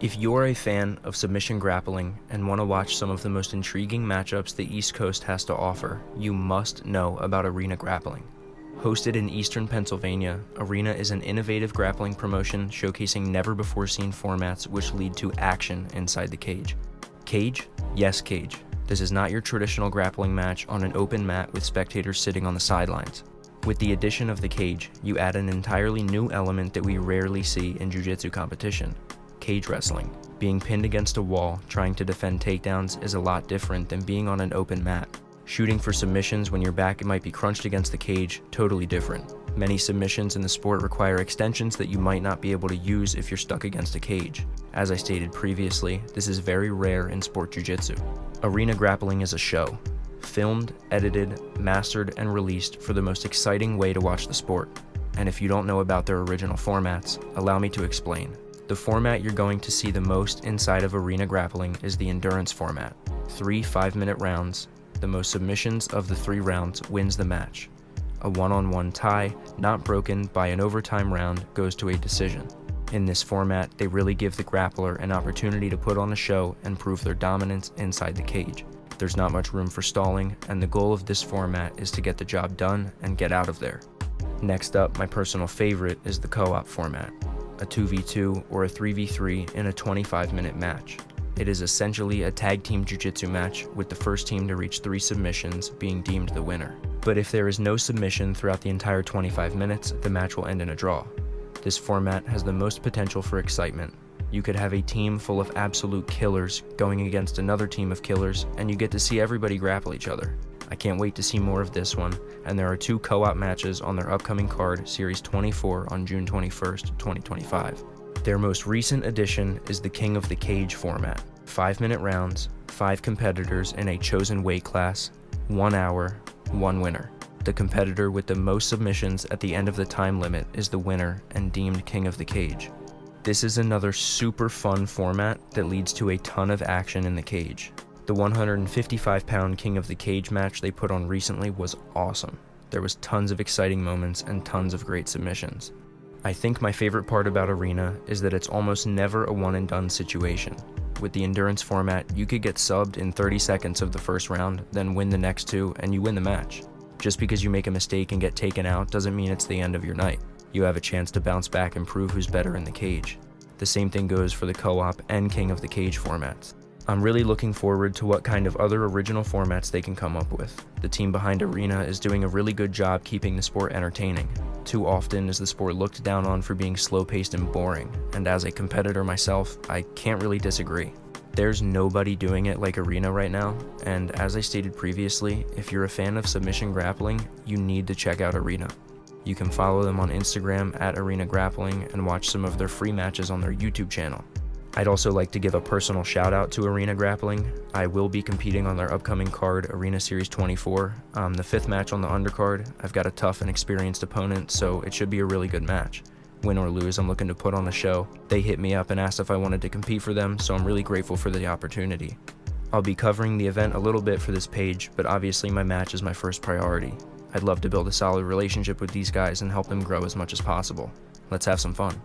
If you're a fan of submission grappling and want to watch some of the most intriguing matchups the East Coast has to offer, you must know about Arena Grappling. Hosted in Eastern Pennsylvania, Arena is an innovative grappling promotion showcasing never-before-seen formats which lead to action inside the cage. Cage? Yes, cage. This is not your traditional grappling match on an open mat with spectators sitting on the sidelines. With the addition of the cage, you add an entirely new element that we rarely see in jiu-jitsu competition: cage wrestling. Being pinned against a wall, trying to defend takedowns is a lot different than being on an open mat. Shooting for submissions when your back might be crunched against the cage, totally different. Many submissions in the sport require extensions that you might not be able to use if you're stuck against a cage. As I stated previously, this is very rare in sport jiu-jitsu. Arena Grappling is a show. Filmed, edited, mastered, and released for the most exciting way to watch the sport. And if you don't know about their original formats, allow me to explain. The format you're going to see the most inside of Arena Grappling is the endurance format. 3 5-minute rounds. The most submissions of the 3 rounds wins the match. A one-on-one tie, not broken by an overtime round, goes to a decision. In this format, they really give the grappler an opportunity to put on a show and prove their dominance inside the cage. There's not much room for stalling, and the goal of this format is to get the job done and get out of there. Next up, my personal favorite is the co-op format, a 2v2 or a 3v3 in a 25-minute match. It is essentially a tag team jiu-jitsu match with the first team to reach 3 submissions being deemed the winner. But if there is no submission throughout the entire 25 minutes, the match will end in a draw. This format has the most potential for excitement. You could have a team full of absolute killers going against another team of killers, and you get to see everybody grapple each other. I can't wait to see more of this one, and there are 2 co-op matches on their upcoming card, Series 24 on June 21st, 2025. Their most recent addition is the King of the Cage format. 5-minute rounds, 5 competitors in a chosen weight class, 1 hour, 1 winner. The competitor with the most submissions at the end of the time limit is the winner and deemed King of the Cage. This is another super fun format that leads to a ton of action in the cage. The 155-pound King of the Cage match they put on recently was awesome. There was tons of exciting moments and tons of great submissions. I think my favorite part about Arena is that it's almost never a one-and-done situation. With the endurance format, you could get subbed in 30 seconds of the first round, then win the next 2, and you win the match. Just because you make a mistake and get taken out doesn't mean it's the end of your night. You have a chance to bounce back and prove who's better in the cage. The same thing goes for the co-op and King of the Cage formats. I'm really looking forward to what kind of other original formats they can come up with. The team behind Arena is doing a really good job keeping the sport entertaining. Too often is the sport looked down on for being slow-paced and boring, and as a competitor myself, I can't really disagree. There's nobody doing it like Arena right now, and as I stated previously, if you're a fan of submission grappling, you need to check out Arena. You can follow them on Instagram at Arena Grappling and watch some of their free matches on their YouTube channel. I'd also like to give a personal shout out to Arena Grappling. I will be competing on their upcoming card, Arena Series 24. The 5th match on the undercard. I've got a tough and experienced opponent, so it should be a really good match. Win or lose, I'm looking to put on a show. They hit me up and asked if I wanted to compete for them, so I'm really grateful for the opportunity. I'll be covering the event a little bit for this page, but obviously my match is my first priority. I'd love to build a solid relationship with these guys and help them grow as much as possible. Let's have some fun.